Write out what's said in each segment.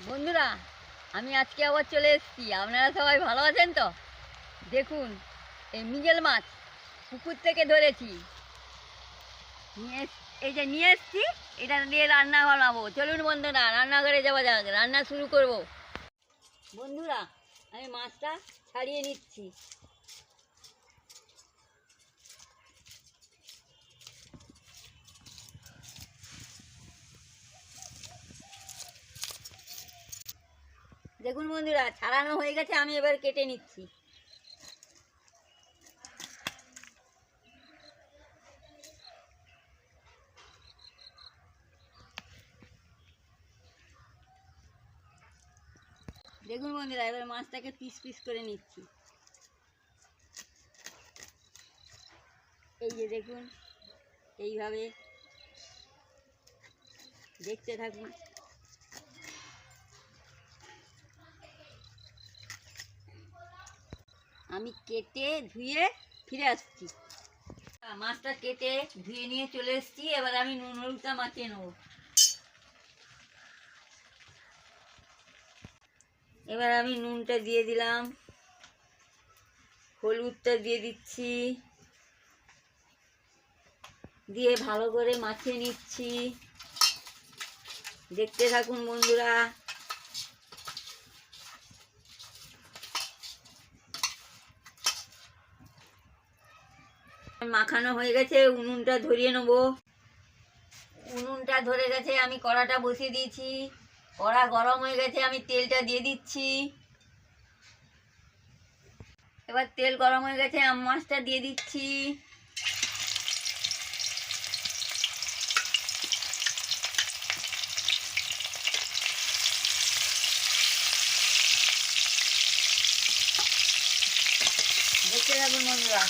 বন্ধুরা, আমি আজকে আবার চলে এসেছি। আপনারা সবাই ভালো আছেন তো? দেখুন, এই মৃগেল মাছ পুকুর থেকে ধরেছি, নিয়ে এসেছি। এটা দিয়ে রান্না বানাবো। চলুন বন্ধুরা, রান্নাঘরে যাওয়া যাক, রান্না শুরু করব। বন্ধুরা, আমি মাছটা ছাড়িয়ে নিচ্ছি। দেখুন বন্ধুরা, ছাড়ানো হয়ে গেছে, আমি এবার কেটে নিচ্ছি। দেখুন বন্ধুরা, এবার মাছটাকে পিস পিস করে নিচ্ছি। এই যে দেখুন, এইভাবে দেখতে থাকুন। আমি কেটে ধুয়ে ফিরে আসছি। মাছটা কেটে ধুয়ে নিয়ে চলে এসেছি। এবার আমি নুন হলুদটা মাখিয়ে নেব। এবার আমি নুনটা দিয়ে দিলাম, হলুদটা দিয়ে দিচ্ছি, দিয়ে ভালো করে মাখিয়ে নিচ্ছি। দেখতে থাকুন বন্ধুরা। মাখানো হয়ে গেছে, উনুনটা ধরিয়ে নেব। উনুনটা ধরে গেছে, আমি কড়াটা বসিয়ে দিয়েছি। কড়া গরম হয়ে গেছে, আমি তেলটা দিয়ে দিচ্ছি। এবার তেল গরম হয়ে গেছে, আমি মাছটা দিয়ে দিচ্ছি। দেখতে থাকুন বন্ধুরা।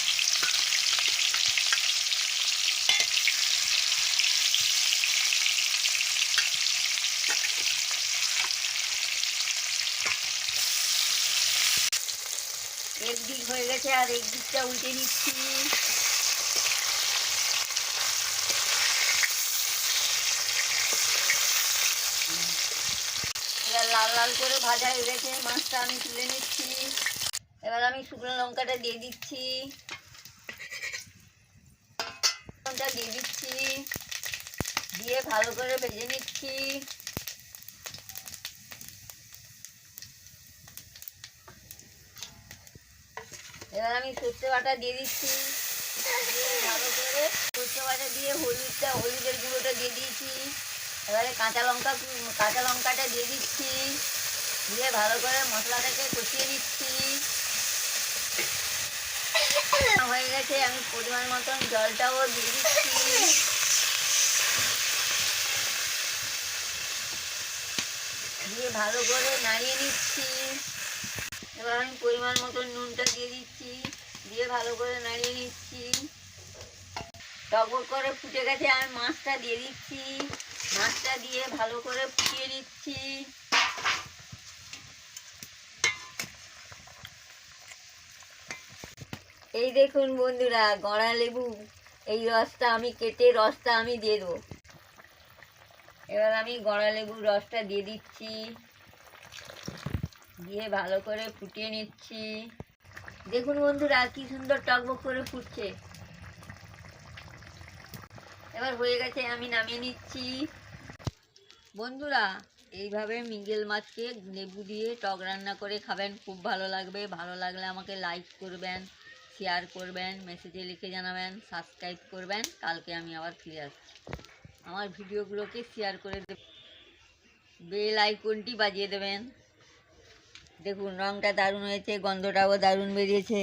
একদিক হয়ে গেছে, আর একদিকটা উল্টে নিচ্ছি। এবার লাল লাল করে ভাজা হয়ে গেছে, মাছটা আমি তুলে নিচ্ছি। এবার আমি শুকনো লঙ্কাটা দিয়ে দিচ্ছি, দিয়ে দিচ্ছি, দিয়ে ভালো করে ভেজে নিচ্ছি। এবার আমি সর্ষে বাটা দিয়ে দিচ্ছি, দিয়ে ভালো করে সর্ষে বাটা দিয়ে হলুদের গুঁড়োটা দিয়ে দিয়েছি। এবারে কাঁচা লঙ্কাটা দিয়ে দিচ্ছি, দিয়ে ভালো করে মশলাটাকে কষিয়ে নিচ্ছি। হয়ে গেছে, আমি পরিমাণ মতন জলটাও দিয়ে দিচ্ছি। দিয়ে ভালো করে নাড়িয়ে নিচ্ছি। এবার আমি পরিমাণ মতন নুনটা দিয়ে দিচ্ছি, দিয়ে ভালো করে নাড়িয়ে নিচ্ছি। টকবক করে ফুটে গেছে, আমি মাছটা দিয়ে দিচ্ছি। মাছটা দিয়ে ভালো করে ফুটিয়ে নিচ্ছি। এই দেখুন বন্ধুরা, গড়া লেবু, এই রসটা আমি কেটে রসটা আমি দিয়ে দেবো। এবার আমি গড়া লেবুর রসটা দিয়ে দিচ্ছি, দিয়ে ভালো করে ফুটিয়ে নিচ্ছি। দেখুন বন্ধুরা, কি সুন্দর টকবক করে ফুটছে। এবার হয়ে গেছে, আমি নামিয়ে নিচ্ছি। বন্ধুরা, এইভাবে মৃগেল মাছকে লেবু দিয়ে টক রান্না করে খাবেন, খুব ভালো লাগবে। ভালো লাগলে আমাকে লাইক করবেন, শেয়ার করবেন, মেসেজে লিখে জানাবেন, সাবস্ক্রাইব করবেন। কালকে আমি আবার ফিরে আসছি। আমার ভিডিওগুলোকে শেয়ার করে দেবেন, বেল আইকনটি বাজিয়ে দেবেন। দেখুন রঙটা দারুণ হয়েছে, গন্ধটাও দারুণ বেরিয়েছে।